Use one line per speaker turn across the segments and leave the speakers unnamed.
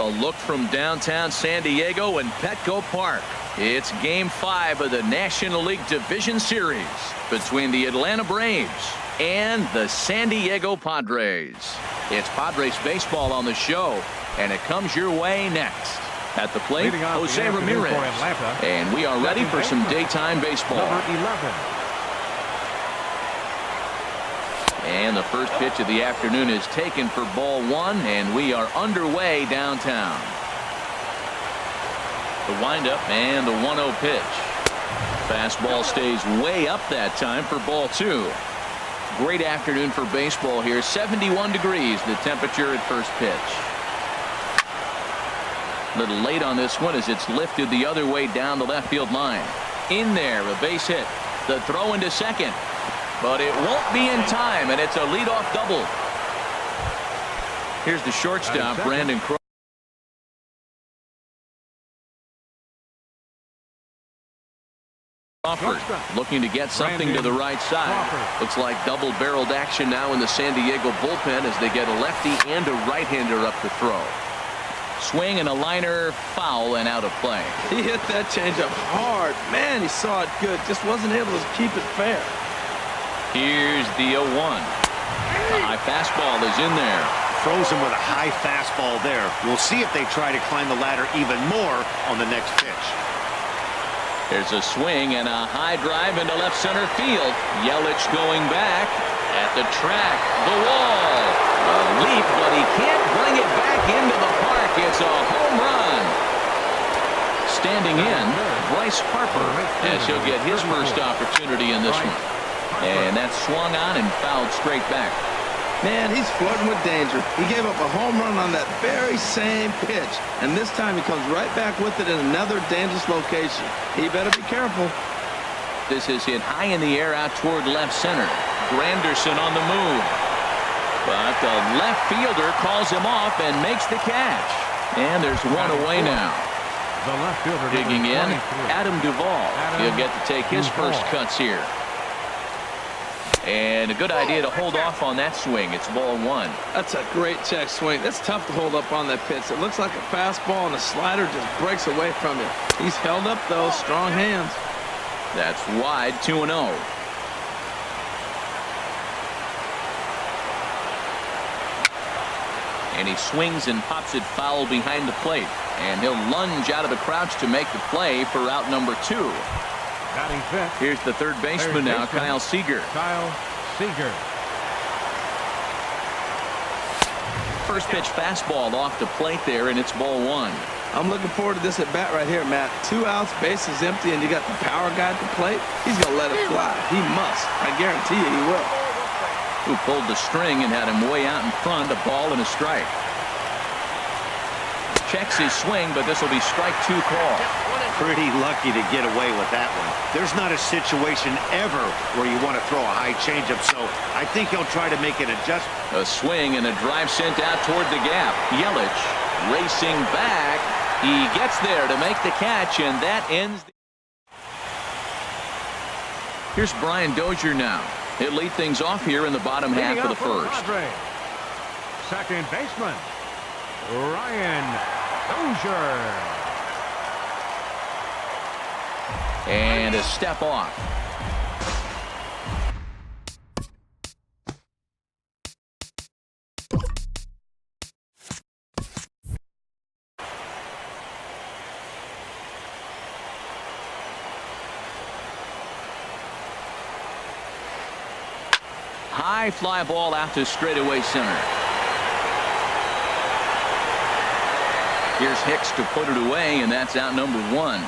A look from downtown San Diego and Petco Park. It's Game 5 of the National League Division Series between the Atlanta Braves and the San Diego Padres. It's Padres baseball on the show, and it comes your way next. At the plate, Jose Ramirez. And we are ready for some daytime baseball.
Number 11.
And the first pitch of the afternoon is taken for ball one, and we are underway downtown. The windup and the 1-0 pitch. Fastball stays way up that time for ball two. Great afternoon for baseball here. 71 degrees the temperature at first pitch. A little late on this one as it's lifted the other way down the left field line. In there, a base hit. The throw into second. But it won't be in time, and it's a leadoff double. Here's the shortstop, Brandon Crawford, looking to get something to the right side. Looks like double-barreled action now in the San Diego bullpen as they get a lefty and a right-hander up to throw. Swing and a liner, foul and out of play.
He hit that changeup hard. Man, he saw it good. Just wasn't able to keep it fair.
Here's the 0-1. The high fastball is in there.
Throws him with a high fastball there. We'll see if they try to climb the ladder even more on the next pitch.
There's a swing and a high drive into left center field. Yelich going back at the track. The wall. A leap, but he can't bring it back into the park. It's a home run. Standing in, Bryce Harper, as he'll get his first opportunity in this one. And that's swung on and fouled straight back.
Man, he's flirting with danger. He gave up a home run on that very same pitch. And this time he comes right back with it in another dangerous location. He better be careful.
This is hit high in the air out toward left center. Granderson on the move. But the left fielder calls him off and makes the catch. And there's one away now.
The left fielder
digging in, Adam Duvall. He'll get to take his first cuts here. And a good idea to hold off on that swing. It's ball one.
That's a great check swing. That's tough to hold up on that pitch. It looks like a fastball, and the slider just breaks away from him. He's held up, though. Strong hands.
That's wide, 2-0. And he swings and pops it foul behind the plate. And he'll lunge out of the crouch to make the play for out number two. Here's the third baseman now, Kyle Seager. First pitch fastball off the plate there, and it's ball one.
I'm looking forward to this at bat right here, Matt. 2 outs, bases empty, and you got the power guy at the plate. He's going to let it fly. He must. I guarantee you he will.
Who pulled the string and had him way out in front, a ball and a strike. Checks his swing, but this will be strike two call.
Pretty lucky to get away with that one. There's not a situation ever where you want to throw a high changeup, so I think he'll try to make an adjustment.
A swing and a drive sent out toward the gap. Yelich racing back. He gets there to make the catch, and that ends. Here's Brian Dozier now. He'll lead things off here in the bottom half of the first.
Second baseman, Ryan Dozier.
And a step off. High fly ball out to straightaway center. Here's Hicks to put it away, and that's out number one.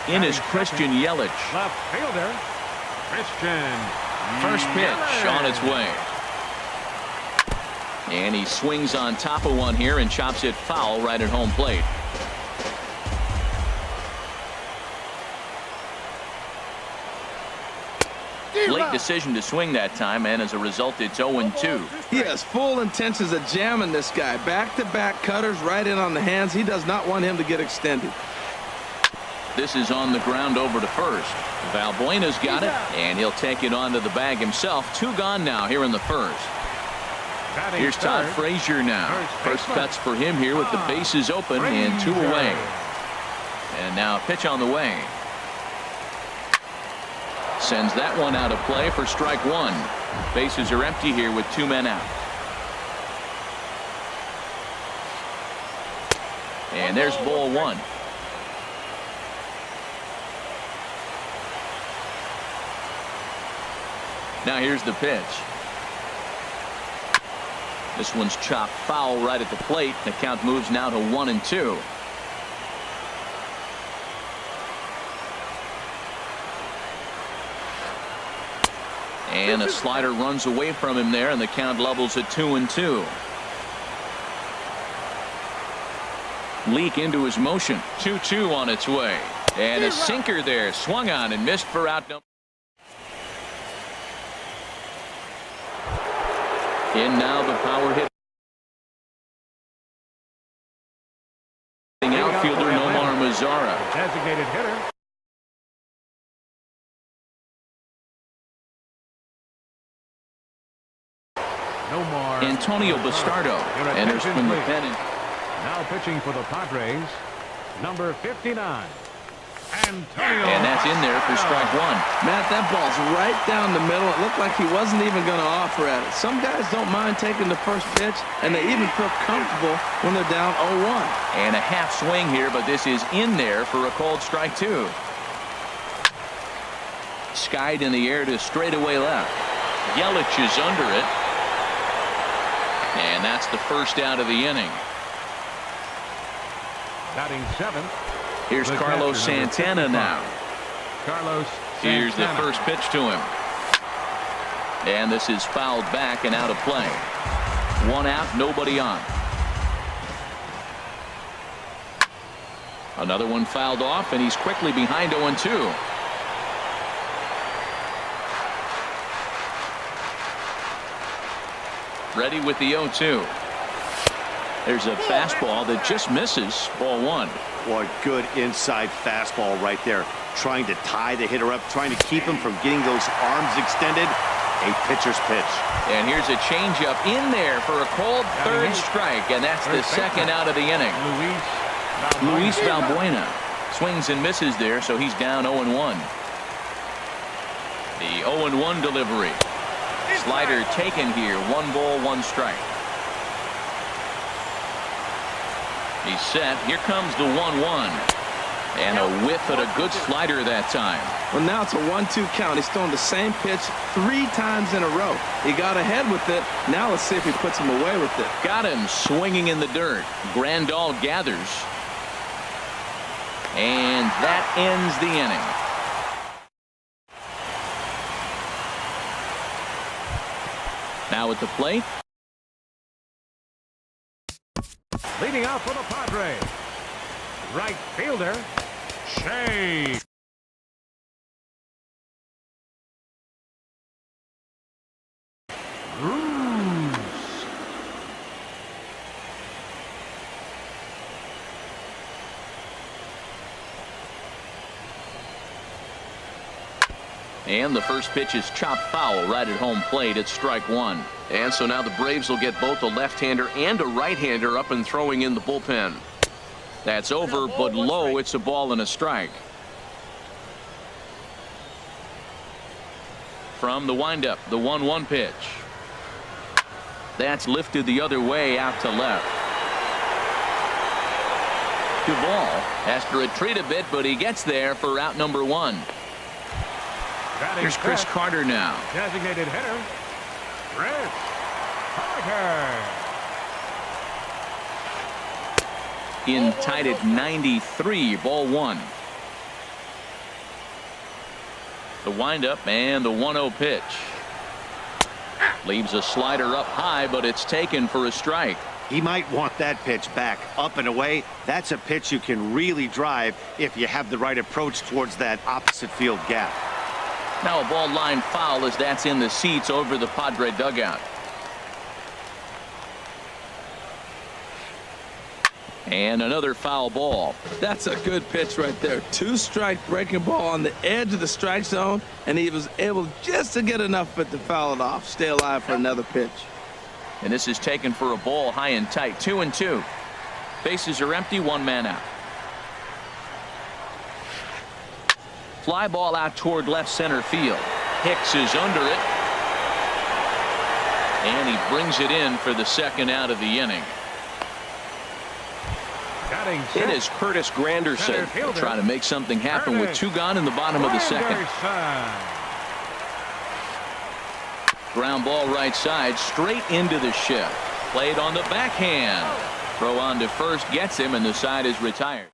In is Christian Yelich.
Left fielder, Christian.
First pitch on its way. And he swings on top of one here and chops it foul right at home plate. Late decision to swing that time, and as a result, it's 0-2.
He has full intentions of jamming this guy. Back-to-back cutters right in on the hands. He does not want him to get extended.
This is on the ground over to first. Valbuena's got it, and he'll take it onto the bag himself. 2 gone now here in the first.
Batting
Here's Todd
third,
Frazier now. First cuts for him here with the bases open and 2 away. And now a pitch on the way. Sends that one out of play for strike 1. Bases are empty here with 2 men out. And there's ball 1. Now here's the pitch. This one's chopped foul right at the plate. The count moves now to 1-2. And a slider runs away from him there, and the count levels at 2-2. Leak into his motion. 2-2 on its way. And a sinker there. Swung on and missed for out number. In now the power hit. Outfielder Nomar Mazara.
Designated hitter. Nomar.
Antonio Bastardo enters from the pen.
Now pitching for the Padres, number 59. Antonio.
And that's in there for strike 1.
Matt, that ball's right down the middle. It looked like he wasn't even going to offer at it. Some guys don't mind taking the first pitch, and they even feel comfortable when they're down 0-1.
And a half swing here, but this is in there for a called strike 2. Skied in the air to straightaway left. Yelich is under it. And that's the first out of the inning.
Batting 7th.
Here's Carlos Santana now.
Carlos
Here's the
Santana.
first pitch to him. And this is fouled back and out of play. 1 out, nobody on. Another one fouled off, and he's quickly behind 0-2. Ready with the 0-2. There's a fastball that just misses. Ball 1.
Boy, good inside fastball right there. Trying to tie the hitter up, trying to keep him from getting those arms extended. A pitcher's pitch.
And here's a changeup in there for a called third strike, and that's the second out of the inning. Luis Valbuena swings and misses there, so he's down 0-1. The 0-1 delivery. Slider taken here. 1 ball, 1 strike. He's set. Here comes the 1-1. And a whiff at a good slider that time.
Well, now it's a 1-2 count. He's thrown the same pitch 3 times in a row. He got ahead with it. Now let's see if he puts him away with it.
Got him swinging in the dirt. Grandal gathers. And that ends the inning. Now at the plate.
Leading out for the Padres, right fielder, Shea.
And the first pitch is chopped foul right at home plate. It's strike 1. And so now the Braves will get both a left-hander and a right-hander up and throwing in the bullpen. That's over, but low. It's a ball and a strike. From the windup, the 1-1 pitch. That's lifted the other way out to left. Duvall has to retreat a bit, but he gets there for out number 1. Here's Chris Carter now.
Designated hitter, Chris Carter.
In tied at 93, ball 1. The windup and the 1-0 pitch. Leaves a slider up high, but it's taken for a strike.
He might want that pitch back, up and away. That's a pitch you can really drive if you have the right approach towards that opposite field gap.
Now a ball line foul as that's in the seats over the Padre dugout. And another foul ball.
That's a good pitch right there. 2-strike breaking ball on the edge of the strike zone, and he was able just to get enough of it to foul it off. Stay alive for another pitch.
And this is taken for a ball high and tight. 2-2. Bases are empty. One man out. Fly ball out toward left center field. Hicks is under it. And he brings it in for the second out of the inning.
It is Curtis Granderson
Trying to make something happen with 2 gone in the bottom of the second. Ground ball right side, straight into the shift. Played on the backhand. Throw on to first gets him, and the side is retired.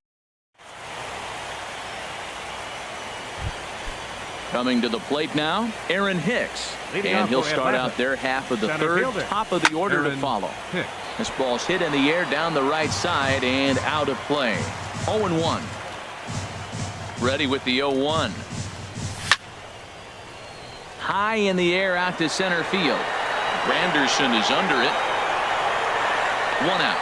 Coming to the plate now, Aaron Hicks. And he'll start out their half of the third, top of the order to follow. This ball's hit in the air down the right side and out of play. 0-1. Ready with the 0-1. High in the air out to center field. Granderson is under it. 1 out.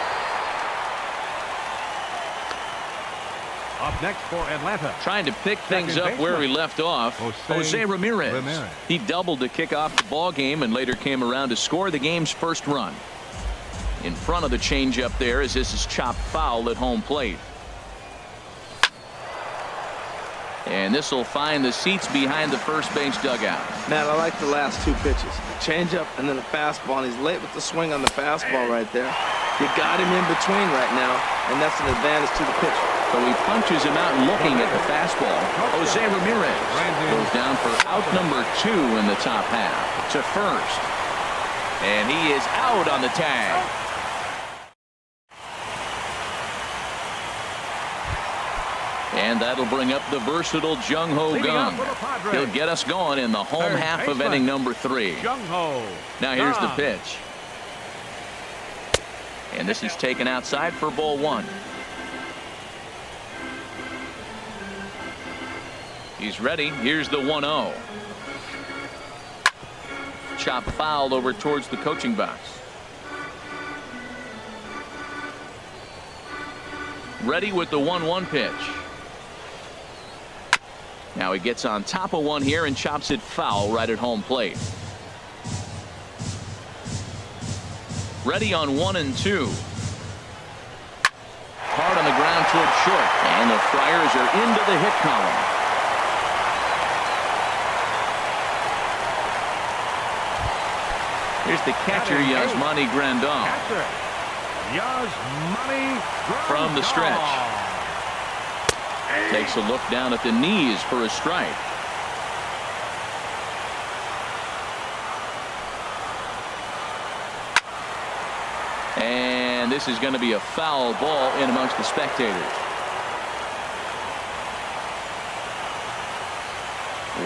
Up next for Atlanta.
Trying to pick things up where we left off. Jose Ramirez. He doubled to kick off the ball game and later came around to score the game's first run. In front of the changeup there as this is chopped foul at home plate. And this will find the seats behind the first base dugout.
Man, I like the last 2 pitches. Changeup and then a fastball, and he's late with the swing on the fastball right there. You got him in between right now, and that's an advantage to the pitcher.
So he punches him out looking at the fastball. Jose Ramirez goes down for out number 2 in the top half to first. And he is out on the tag. And that'll bring up the versatile Jung Ho Kang. He'll get us going in the home half of inning number 3. Now here's the pitch. And this is taken outside for ball 1. He's ready. Here's the 1-0. Chop foul over towards the coaching box. Ready with the 1-1 pitch. Now he gets on top of one here and chops it foul right at home plate. Ready on 1 and 2. Hard on the ground toward short. And the Friars are into the hit column. Here's the catcher, Yasmani Grandal. From the stretch. Takes a look down at the knees for a strike. And this is going to be a foul ball in amongst the spectators.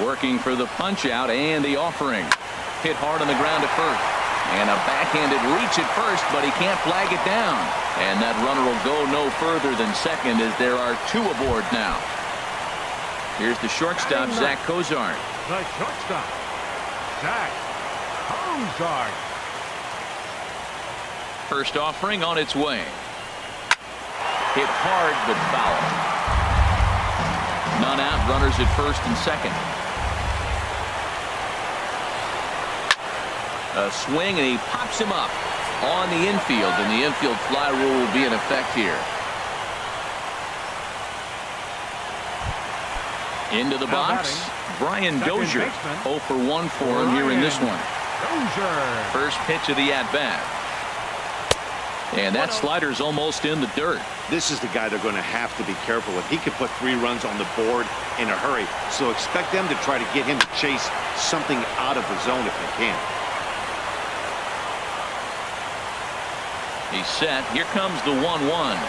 Working for the punch out and the offering. Hit hard on the ground at first. And a backhanded reach at first, but he can't flag it down. And that runner will go no further than second as there are 2 aboard now. Here's the shortstop, Zach Cozart.
The shortstop, Zach Cozart.
First offering on its way. Hit hard but foul. None out, runners at first and second. A swing, and he pops him up on the infield, and the infield fly rule will be in effect here. Into the box, Brian Dozier. 0 for 1 for him here in this one. First pitch of the at-bat. And that slider's almost in the dirt.
This is the guy they're going to have to be careful with. He could put 3 runs on the board in a hurry, so expect them to try to get him to chase something out of the zone if they can.
He's set. Here comes the 1-1.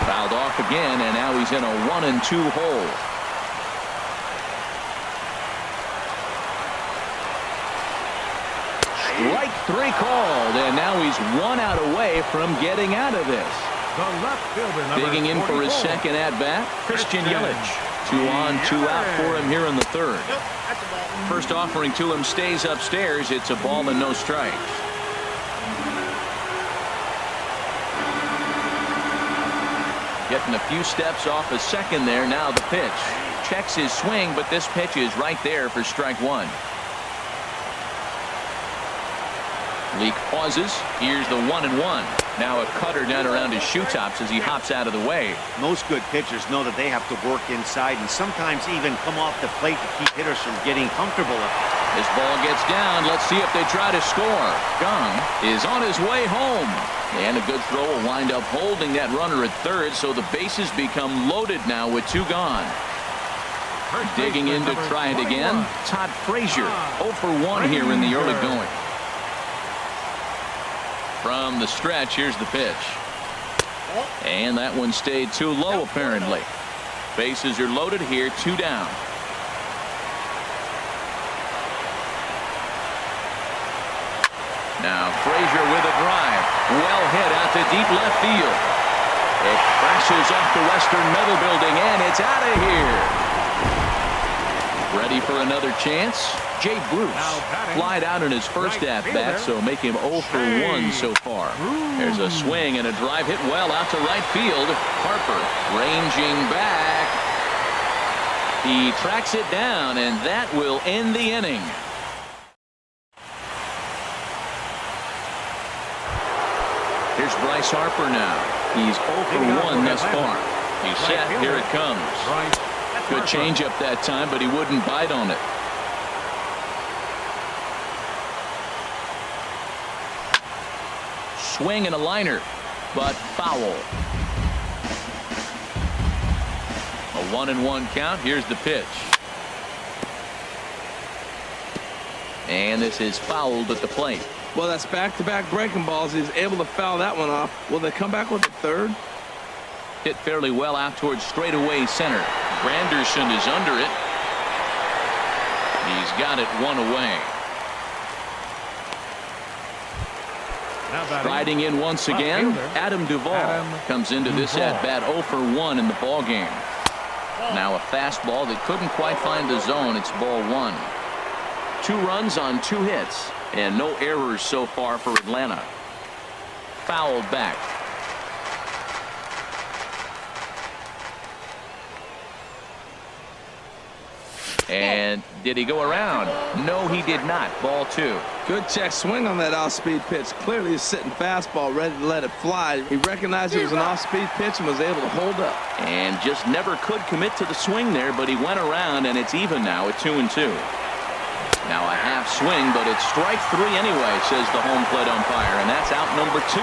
Fouled off again, and now he's in a 1 and 2 hole. Strike 3 called, and now he's 1 out away from getting out of this. Digging in for his second at-bat, Christian Yelich. 2 on, 2 out for him here in the third. First offering to him stays upstairs. It's a ball and no strikes. Getting a few steps off a second there. Now the pitch. Checks his swing, but this pitch is right there for strike 1. Leak pauses. Here's the 1-1. Now a cutter down around his shoe tops as he hops out of the way.
Most good pitchers know that they have to work inside and sometimes even come off the plate to keep hitters from getting comfortable.
This ball gets down. Let's see if they try to score. Gong is on his way home. And a good throw will wind up holding that runner at third, so the bases become loaded now with 2 gone. Digging in to try it again, Todd Frazier. 0 for 1 here in the early going. From the stretch, here's the pitch. And that one stayed too low, apparently. Bases are loaded here, 2 down. Now Frazier with a drive. Well hit out to deep left field. It crashes off the Western Metal Building, and it's out of here. Ready for another chance? Jay Bruce flied out in his first at-bat, so make him 0 for 1 so far. There's a swing and a drive hit well out to right field. Harper ranging back. He tracks it down, and that will end the inning. Here's Bryce Harper now. He's 0 for 1 thus far. He's set. Here it comes. Good changeup that time, but he wouldn't bite on it. Swing and a liner, but foul. A 1-1 count. Here's the pitch. And this is fouled at the plate.
Well, that's back-to-back breaking balls. He's able to foul that one off. Will they come back with the third?
Hit fairly well out towards straightaway center. Granderson is under it. He's got it 1 away. Riding in once again, Adam Duvall comes into this at-bat 0 for 1 in the ball game. Now a fastball that couldn't quite find the zone. It's ball 1. 2 runs on 2 hits, and no errors so far for Atlanta. Fouled back. And did he go around? No, he did not. Ball 2.
Good check swing on that off-speed pitch. Clearly a sitting fastball ready to let it fly. He recognized it was an off-speed pitch and was able to hold up.
And just never could commit to the swing there, but he went around, and it's even now at 2-2. Now a half swing, but it's strike 3 anyway, says the home plate umpire, and that's out number 2.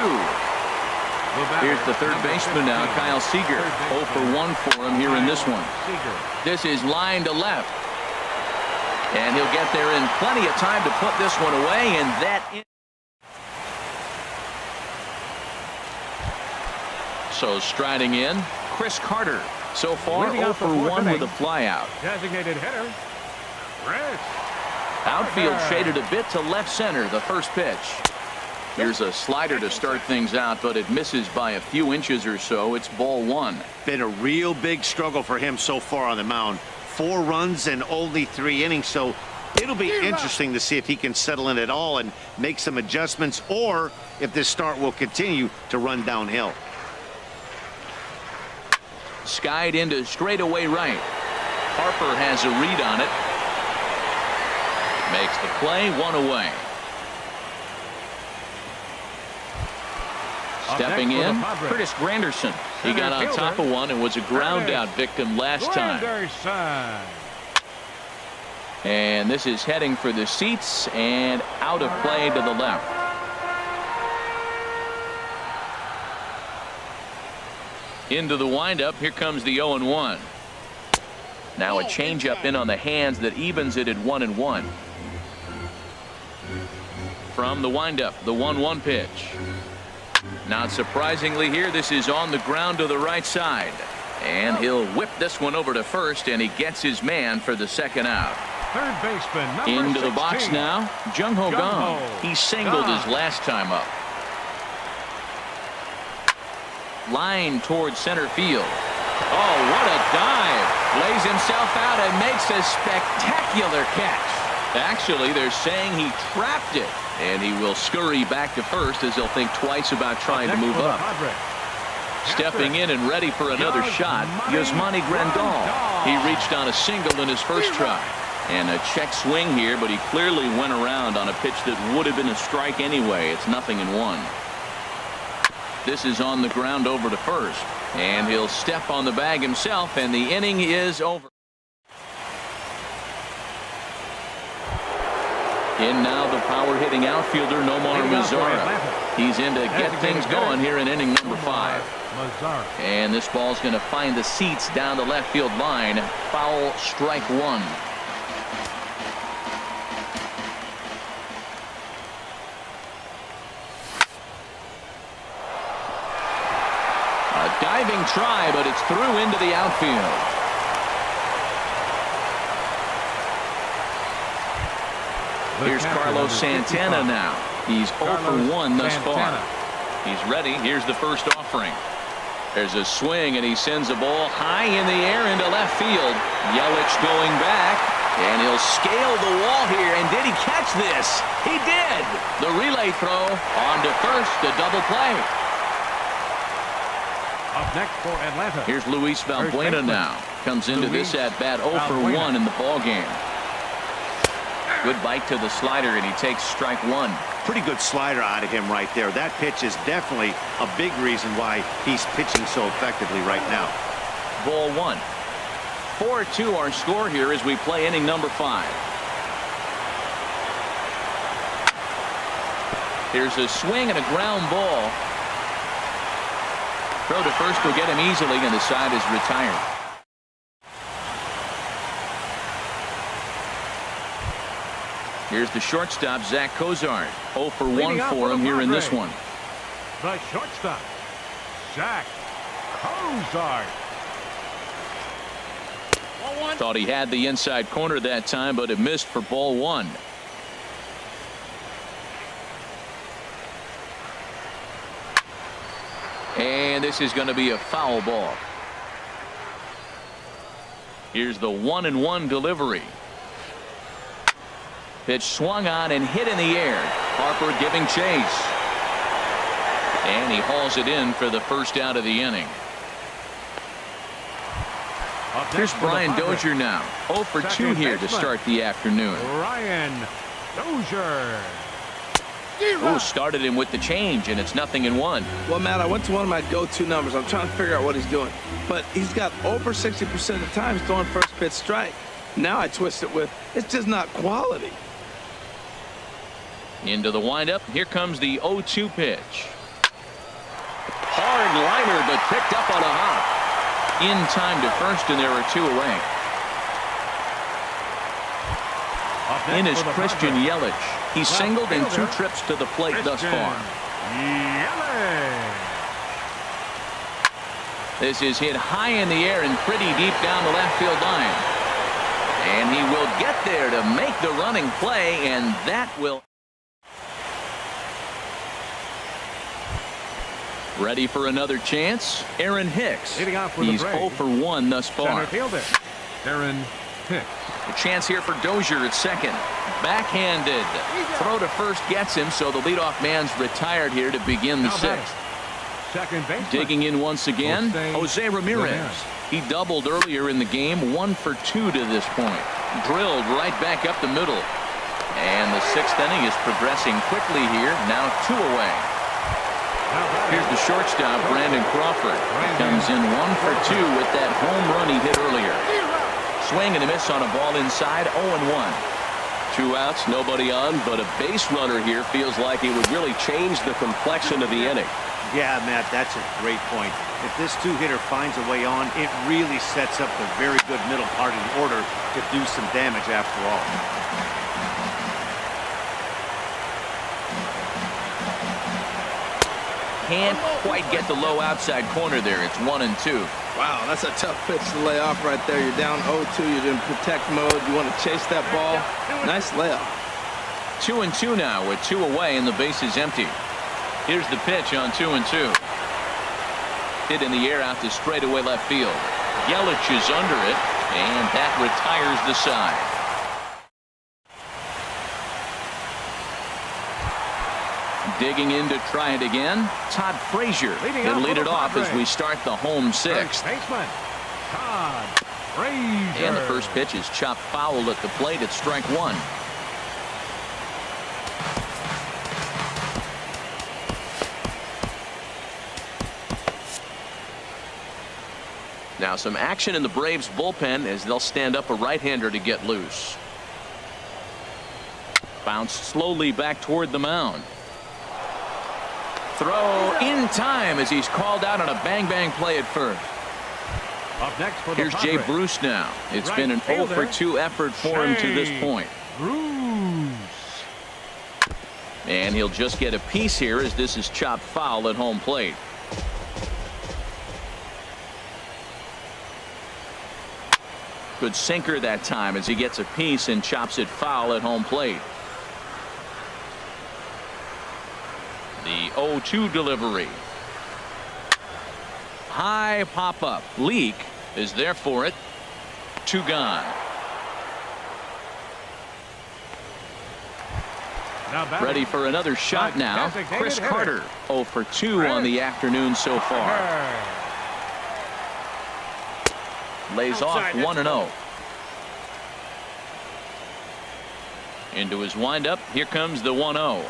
Here's the third baseman now, Kyle Seager. 0 for 1 for him here in this one. This is line to left. And he'll get there in plenty of time to put this one away, and that so striding in, Chris Carter. So far 0 for 1 with a flyout.
Designated hitter, Chris.
Outfield shaded a bit to left center, the first pitch. Here's a slider to start things out, but it misses by a few inches or so. It's ball 1.
Been a real big struggle for him so far on the mound. 4 runs and only 3 innings, so it'll be interesting to see if he can settle in at all and make some adjustments, or if this start will continue to run downhill.
Skied into straightaway right. Harper has a read on it. Makes the play, 1 away. Stepping in, Curtis Granderson. He got on top of one and was a ground out victim last time. And this is heading for the seats and out of play to the left. Into the windup. Here comes the 0-1. Now a changeup in on the hands that evens it at 1-1. From the windup, the 1-1 pitch. Not surprisingly here, this is on the ground to the right side. And he'll whip this one over to first, and he gets his man for the second out.
Third baseman, number
Into the
16.
box now, Jung-Ho Kang. He singled his last time up. Line towards center field. Oh, what a dive. Lays himself out and makes a spectacular catch. Actually, they're saying he trapped it. And he will scurry back to first as he'll think twice about trying to move up. Stepping in and ready for another shot, Yasmani Grandal. He reached on a single in his first try. And a check swing here, but he clearly went around on a pitch that would have been a strike anyway. It's 0-1. This is on the ground over to first. And he'll step on the bag himself, and the inning is over. In now the power-hitting outfielder, Nomar Mazara. He's in to get things going here in inning number 5. And this ball's going to find the seats down the left field line. Foul, strike 1. A diving try, but it's through into the outfield. Here's Carlos Santana now. He's 0 for 1 thus far. He's ready. Here's the first offering. There's a swing, and he sends a ball high in the air into left field. Yelich going back, and he'll scale the wall here. And did he catch this? He did. The relay throw on to first, a double play.
Up next for Atlanta.
Here's Luis Valbuena now. Comes into this at bat 0 for 1 in the ball game. Good bite to the slider, and he takes strike 1.
Pretty good slider out of him right there. That pitch is definitely a big reason why he's pitching so effectively right now.
Ball 1. 4-2 our score here as we play inning number 5. Here's a swing and a ground ball. Throw to first will get him easily, and the side is retired. Here's the shortstop, Zach Cozart. 0 for 1 for him here in this one.
The shortstop, Zach Cozart.
Thought he had the inside corner that time, but it missed for ball 1. And this is going to be a foul ball. Here's the 1-1 delivery. Pitch swung on and hit in the air. Harper giving chase. And he hauls it in for the first out of the inning. Here's Brian Dozier now. 0 for 2 here to start the afternoon.
Brian Dozier.
Ooh, started him with the change, and it's 0-1.
Well, Matt, I went to one of my go-to numbers. I'm trying to figure out what he's doing. But he's got over 60% of the time throwing first pitch strike. Now I twist it with, it's just not quality.
Into the windup. Here comes the 0-2 pitch. Hard liner, but picked up on a hop. In time to first, and there are 2 away. In is Christian Yelich. He's singled in 2 trips to the plate thus far. This is hit high in the air and pretty deep down the left field line. And he will get there to make the running play, and that will... Ready for another chance? Aaron Hicks. He's 0 for 1 thus far.
Center fielder, Aaron Hicks.
A chance here for Dozier at second. Backhanded. Throw to first gets him, so the leadoff man's retired here to begin the 6th.
Second baseman.
Digging in once again, Jose Ramirez. He doubled earlier in the game, 1 for 2 to this point. Drilled right back up the middle. And the 6th inning is progressing quickly here, now 2 away. Here's the shortstop, Brandon Crawford. Comes in 1 for 2 with that home run he hit earlier. Swing and a miss on a ball inside, 0-1.
2 outs, nobody on, but a base runner here feels like it would really change the complexion of the inning.
Yeah, Matt, that's a great point. If this 2-hitter finds a way on, it really sets up a very good middle part of the order to do some damage after all.
Can't quite get the low outside corner there. It's 1-2.
Wow, that's a tough pitch to lay off right there. You're down 0-2. You're in protect mode. You want to chase that ball. Nice layoff.
2-2 now with 2 away and the base is empty. Here's the pitch on 2-2. Hit in the air out to straightaway left field. Yelich is under it, and that retires the side. Digging in to try it again. Todd Frazier will lead it off as we start the home 6th.
Baseman, Todd Frazier.
And the first pitch is chopped foul at the plate at strike one. Now some action in the Braves bullpen as they'll stand up a right-hander to get loose. Bounced slowly back toward the mound. Throw in time as he's called out on a bang-bang play at first.
Up next for the
Here's Jay
Padres.
Bruce now. It's
Right
been an
fielder,
0-for-2 effort for him to this point.
Bruce.
And he'll just get a piece here as this is chopped foul at home plate. Good sinker that time as he gets a piece and chops it foul at home plate. The 0-2 delivery. High pop up. Leak is there for it. 2 gone.
Now batting.
Ready for another shot now.
Designated
Chris
hitter.
Carter 0-for-2 on the afternoon so far. Lays off 1-0. Into his windup. Here comes the 1-0.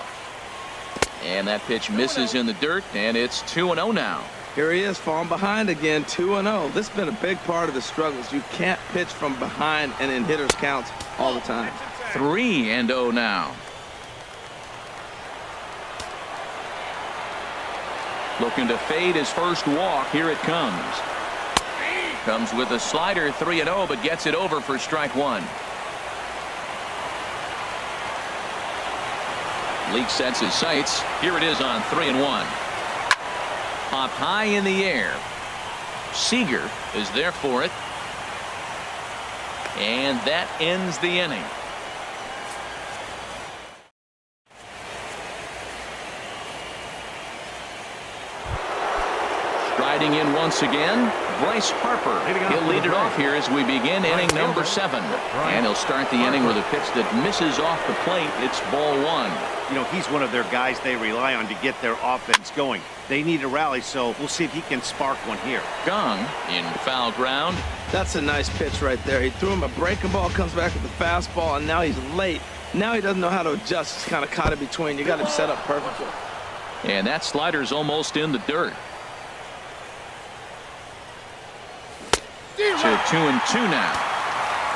And that pitch misses in the dirt, and it's 2-0 now.
Here he is, falling behind again, 2-0. This has been a big part of the struggles. You can't pitch from behind and in hitters' counts all the time.
3-0 now. Looking to fade his first walk. Here it comes. Comes with a slider, 3-0, but gets it over for strike one. Leak sets his sights. Here it is on 3-1. Pop high in the air. Seager is there for it. And that ends the inning. Striding in once again, Bryce Harper. He'll lead it off here as we begin inning number 7. And he'll start the inning with a pitch that misses off the plate. It's ball 1.
You know, he's one of their guys they rely on to get their offense going. They need a rally, so we'll see if he can spark one here.
Gong in foul ground.
That's a nice pitch right there. He threw him a breaking ball, comes back with the fastball, and now he's late. Now he doesn't know how to adjust. He's kind of caught in between. You got him set up perfectly.
And that slider's almost in the dirt. To 2-2 now.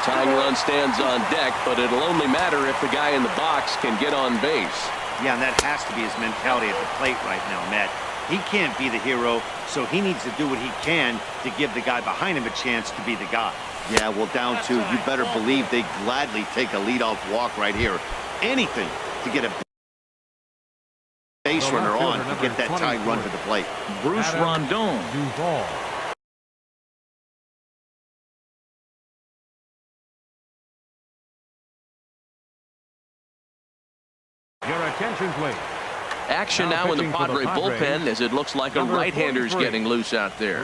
Tying run stands on deck, but it'll only matter if the guy in the box can get on base.
Yeah, and that has to be his mentality at the plate right now, Matt. He can't be the hero, so he needs to do what he can to give the guy behind him a chance to be the guy. Yeah, well, down 2, you better believe they gladly take a leadoff walk right here. Anything to get a base runner on to get that tying run to the plate.
Bruce Rondon.
Duval. Your attention, please.
Action now in the Padre bullpen as it looks like a right-hander's getting loose out there.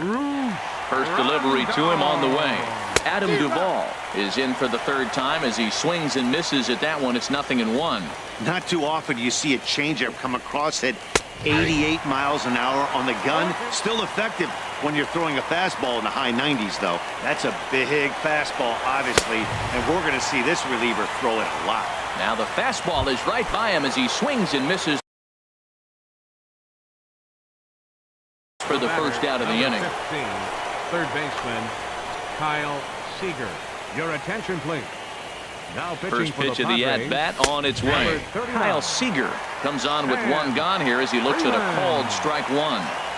First delivery to him on the way. Adam Duvall is in for the 3rd time as he swings and misses at that one. It's 0-1.
Not too often you see a changeup come across at 88 miles an hour on the gun. Still effective when you're throwing a fastball in the high 90s, though. That's a big fastball, obviously, and we're going to see this reliever throw it a lot.
Now the fastball is right by him as he swings and misses for the first out of the inning.
15, third baseman Kyle Seager. Your attention, please. Now pitching
First
for
pitch
the
of the
Padres,
at-bat on its way.
number 39.
Kyle Seager comes on with 1 gone here as he looks at a called strike 1.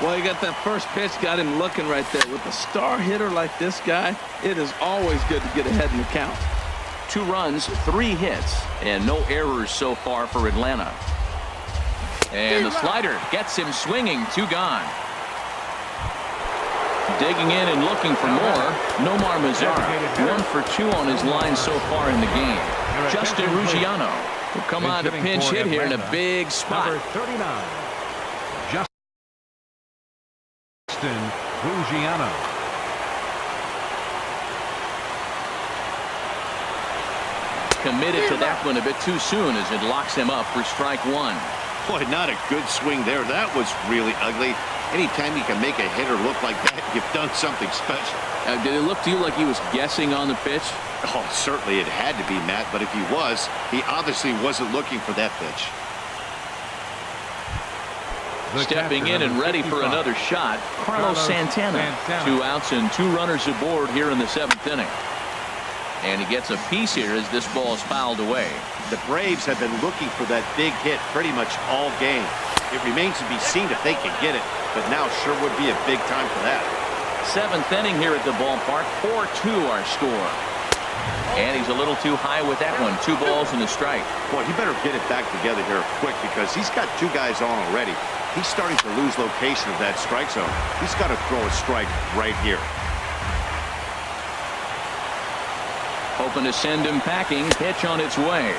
Well, you got that first pitch, got him looking right there. With a star hitter like this guy, it is always good to get ahead in the count.
2 runs, 3 hits, and no errors so far for Atlanta. And the slider gets him swinging. 2 gone. Digging in and looking for more, Nomar Mazara. 1 for 2 on his line so far in the game. Justin Ruggiano will come on to pinch hit here in a big spot.
Number 39, Justin Ruggiano.
Committed to that one a bit too soon as it locks him up for strike 1.
Boy, not a good swing there. That was really ugly. Anytime you can make a hitter look like that, you've done something special.
Did it look to you like he was guessing on the pitch?
Oh, certainly it had to be, Matt, but if he was, he obviously wasn't looking for that pitch.
Stepping in and ready for another shot, Carlos Santana. 2 outs and 2 runners aboard here in the 7th inning. And he gets a piece here as this ball is fouled away.
The Braves have been looking for that big hit pretty much all game. It remains to be seen if they can get it, but now sure would be a big time for that.
7th inning here at the ballpark. 4-2 our score. And he's a little too high with that one. 2 balls and a strike.
Boy, he better get it back together here quick because he's got 2 guys on already. He's starting to lose location of that strike zone. He's got to throw a strike right here.
Hoping to send him packing. Pitch on its way.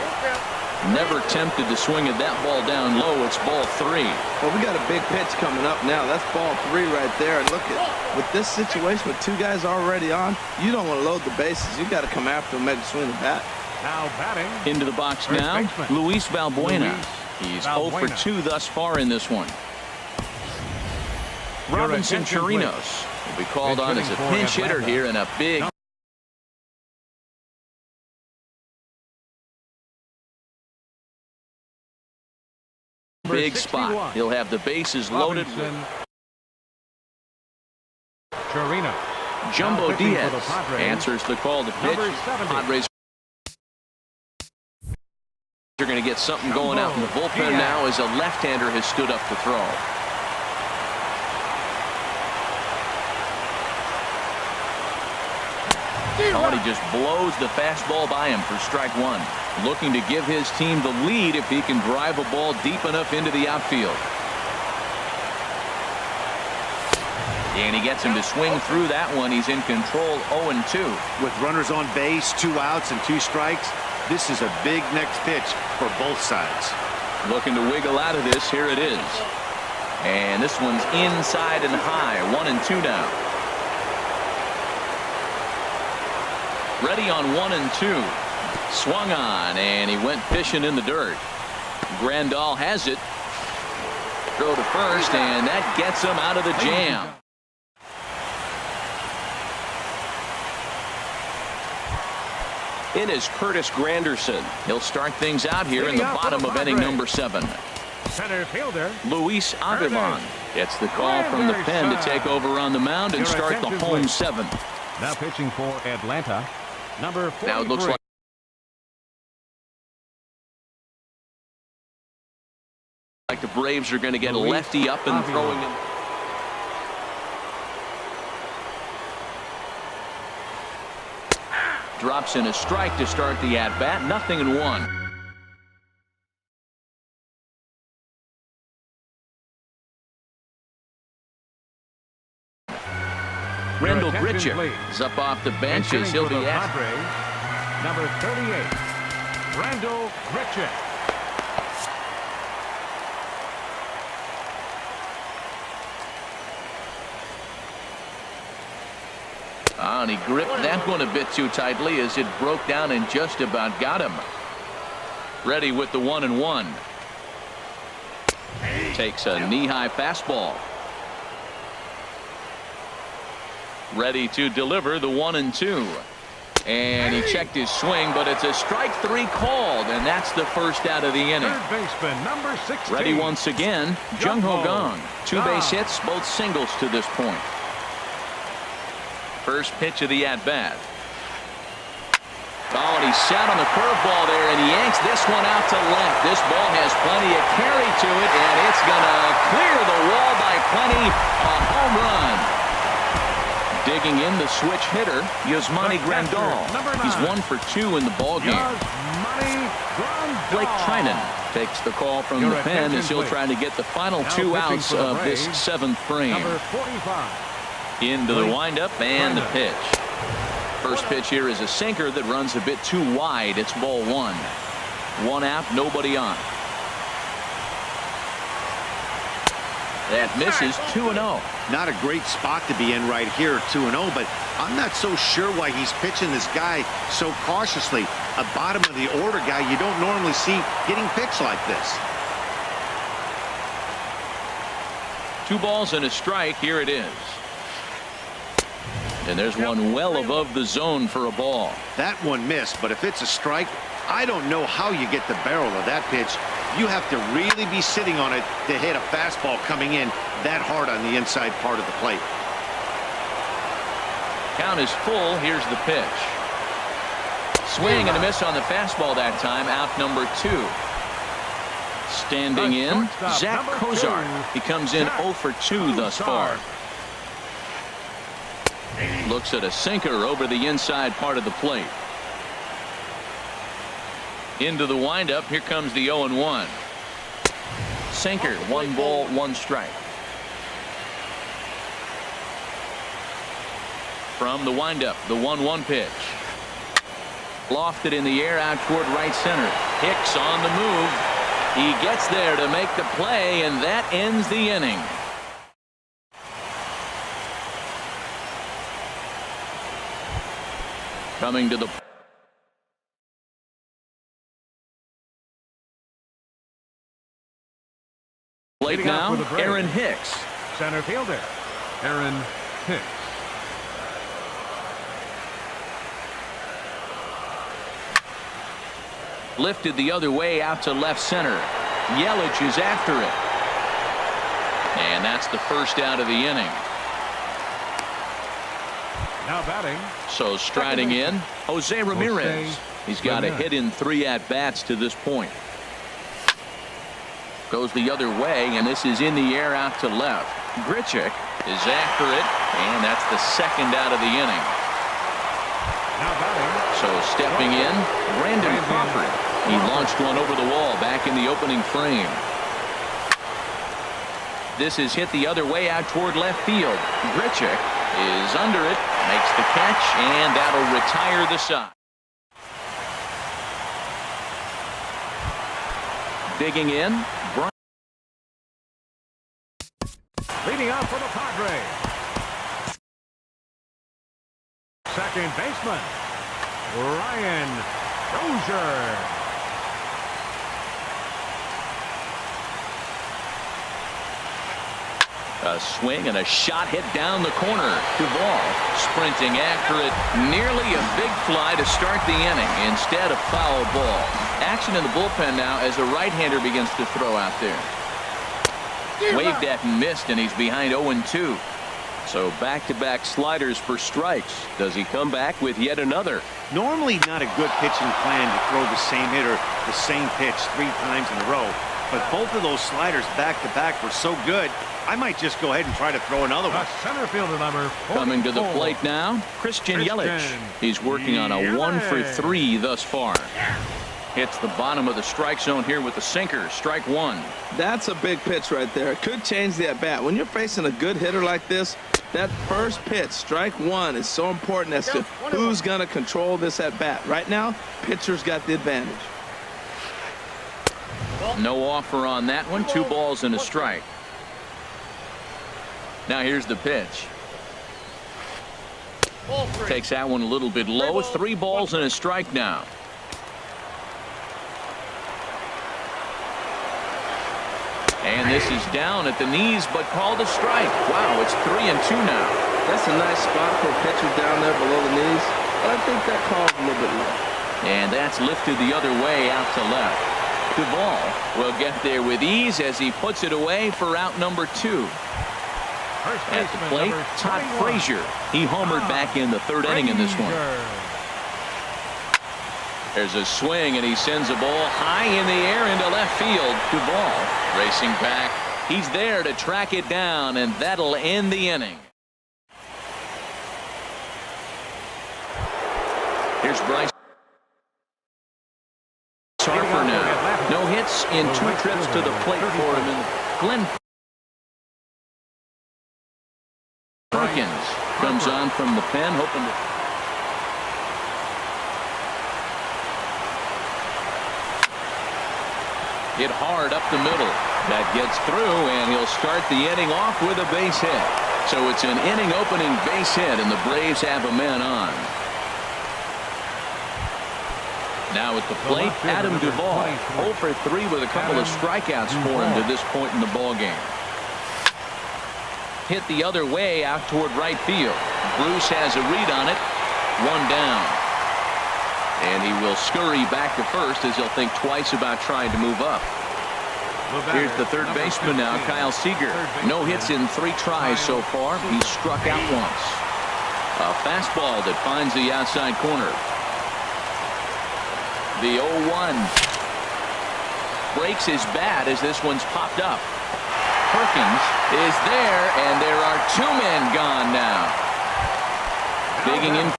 Never tempted to swing at that ball down low. It's ball 3.
Well, we got a big pitch coming up now. That's ball 3 right there. And look at with this situation with 2 guys already on, you don't want to load the bases. You got to come after him, make a swing the bat.
Now batting.
Into the box
First
now,
baseman.
Luis Valbuena. He's 0 for
Valbuena.
2 thus far in this one. Robinson
attention,
Chirinos will be called
Pinch
on as a
hitting for
pinch hitter
Atlanta.
here in a big spot. He'll have the bases loaded with
Chirino.
Jumbo
Now pitching for
Diaz.
the Padres.
Answers the call to pitch.
Number 70.
Padres are going to get something
Jumbo
going out in the bullpen
Diaz.
now as a left-hander has stood up to throw. Oh, and he just blows the fastball by him for strike 1. Looking to give his team the lead if he can drive a ball deep enough into the outfield. And he gets him to swing through that one. He's in control 0-2.
With runners on base, 2 outs and 2 strikes, this is a big next pitch for both sides.
Looking to wiggle out of this. Here it is. And this one's inside and high. 1-2 now. Ready on 1-2. Swung on, and he went fishing in the dirt. Grandal has it. Throw to first, and that gets him out of the jam.
In is Curtis Granderson.
He'll start things out here in the bottom of inning number 7.
Center fielder.
Luis Avilan gets the call from the pen to take over on the mound and start the home 7th.
Now pitching for Atlanta. Number 43.
Now it looks like the Braves are going to get a lefty up and throwing him. Drops in a strike to start the at-bat. 0-1. Rendell Gritchick is up off the bench as he'll be asked.
Number 38. Rendell Gritchick.
And he gripped that one a bit too tightly as it broke down and just about got him. Ready with the 1-1. Takes a knee-high fastball. Ready to deliver the 1-2. And he checked his swing, but it's a strike 3 called, and that's the first out of the inning.
Third baseman, number 16.
Ready once again, Jung Ho Kang. 2 base hits, both singles to this point. First pitch of the at-bat. Oh, and he sat on the curveball there, and he yanks this one out to left. This ball has plenty of carry to it, and it's going to clear the wall by plenty. A home run. Digging in the switch hitter, Yasmani Grandal. He's 1 for 2 in the ballgame. Blake Trinan takes the call from the pen as he'll try to get the final 2 outs of this 7th frame.
Number 45.
Into the windup and the pitch. First pitch here is a sinker that runs a bit too wide. It's ball 1. 1 out, nobody on. That misses. 2-0.
Not a great spot to be in right here, 2-0, but I'm not so sure why he's pitching this guy so cautiously. A bottom of the order guy you don't normally see getting pitched like this.
2 balls and a strike. Here it is. And there's one well above the zone for a ball.
That one missed, but if it's a strike, I don't know how you get the barrel of that pitch. You have to really be sitting on it to hit a fastball coming in that hard on the inside part of the plate.
Count is full. Here's the pitch. Swing and a miss on the fastball that time. Out number 2. Standing in, Zach Kozar. He comes in 0 for 2 thus far. Looks at a sinker over the inside part of the plate. Into the windup. Here comes the 0-1. Sinker. 1 ball, 1 strike. From the windup, the 1-1 pitch. Lofted in the air out toward right center. Hicks on the move. He gets there to make the play, and that ends the inning. Coming to the plate now, Aaron Hicks.
Center fielder, Aaron Hicks.
Lifted the other way out to left center. Yelich is after it. And that's the first out of the inning.
Now batting.
So striding in, Jose Ramirez. He's got a hit in 3 at-bats to this point. Goes the other way, and this is in the air out to left. Grichuk is after it, and that's the second out of the inning.
Now batting.
So stepping in, Brandon Crawford. He launched one over the wall back in the opening frame. This is hit the other way out toward left field. Grichuk is under it, makes the catch, and that'll retire the side. Digging in, Brian.
Leading off for the Padres. Second baseman, Ryan Dozier.
A swing and a shot hit down the corner. Duvall sprinting after it. Nearly a big fly to start the inning. Instead, a foul ball. Action in the bullpen now as a right-hander begins to throw out there. Waved at and missed, and he's behind 0-2. So back-to-back sliders for strikes. Does he come back with yet another?
Normally not a good pitching plan to throw the same hitter the same pitch 3 times in a row. But both of those sliders back-to-back were so good, I might just go ahead and try to throw another one.
Center fielder number 44.
Coming to the plate now, Christian Yelich. He's working on a 1 for 3 thus far. Hits the bottom of the strike zone here with the sinker. Strike 1.
That's a big pitch right there. It could change the at-bat. When you're facing a good hitter like this, that first pitch, strike 1, is so important as to who's going to control this at-bat. Right now, pitcher's got the advantage.
No offer on that one. 2 balls and a strike. Now here's the pitch. Takes that one a little bit low. 3 balls and a strike now. And this is down at the knees, but called a strike. Wow, it's 3-2 now.
That's a nice spot for a pitcher down there below the knees. But I think that call's a little bit low.
And that's lifted the other way out to left. Duvall will get there with ease as he puts it away for out number 2. At the plate, Todd Frazier. He homered back in the 3rd inning in this one. There's a swing, and he sends a ball high in the air into left field. Duvall racing back. He's there to track it down, and that'll end the inning. Here's Bryce Harper now. No hits in 2 trips to the plate for him. And Glenn Perkins comes on from the pen, hoping to. Hit hard up the middle. That gets through, and he'll start the inning off with a base hit. So it's an inning-opening base hit, and the Braves have a man on. Now at the plate, Adam Duvall. 0 for 3 with a couple of strikeouts for him to this point in the ballgame. hit the other way out toward right field. Bruce has a read on it. One down. And he will scurry back to first as he'll think twice about trying to move up. Here's the third baseman now, Kyle Seager. No hits in 3 tries so far. He's struck out once. A fastball that finds the outside corner. The 0-1. Breaks his bat as this one's popped up. Perkins is there, and there are 2 men gone now. Digging in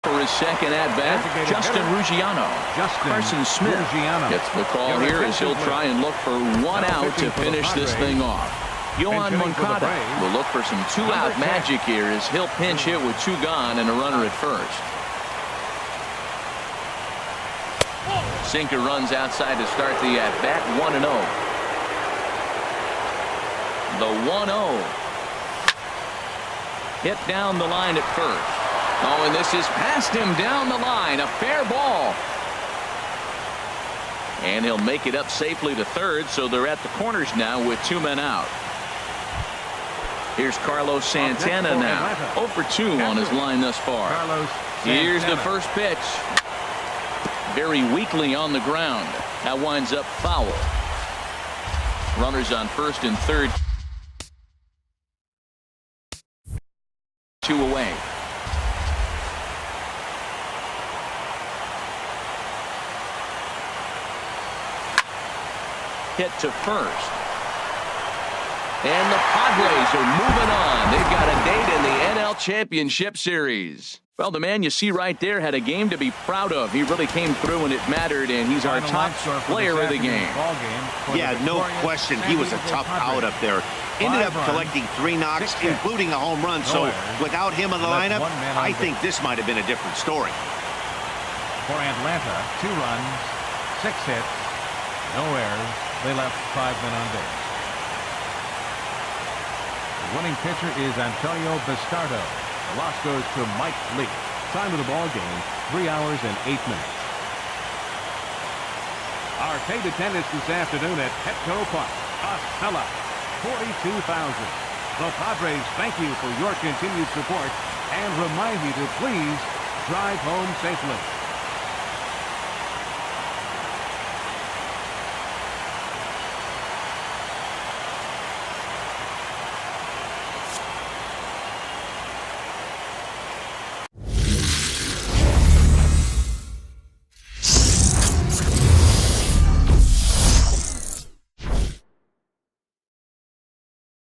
for his second at-bat, Justin Ruggiano. Carson Smith gets the call here as he'll try and look for 1 out to finish this thing off. Yohan Moncada will look for some 2-out magic here as he'll pinch hit with 2 gone and a runner at first. Sinker runs outside to start the at-bat, 1-0. The 1-0. Hit down the line at first. Oh, and this is past him down the line. A fair ball. And he'll make it up safely to third, so they're at the corners now with 2 men out. Here's Carlos Santana now. 0 for 2 on his line thus far. Here's the first pitch. Very weakly on the ground. That winds up foul. Runners on first and third. 2 away. Hit to first. And the Padres are moving on. They've got a date in the NL Championship Series. Well, the man you see right there had a game to be proud of. He really came through when it mattered, and he's our top player of the game.
Yeah, no question. He was a tough out up there. Ended up collecting 3 knocks, including a home run. So without him in the lineup, I think this might have been a different story.
For Atlanta, 2 runs, 6 hits, no errors. They left 5 men on base. The winning pitcher is Antonio Bastardo. The loss goes to Mike Lee. Time of the ball game, 3 hours and 8 minutes. Our paid attendance this afternoon at Petco Park, Costello, 42,000. The Padres thank you for your continued support and remind you to please drive home safely.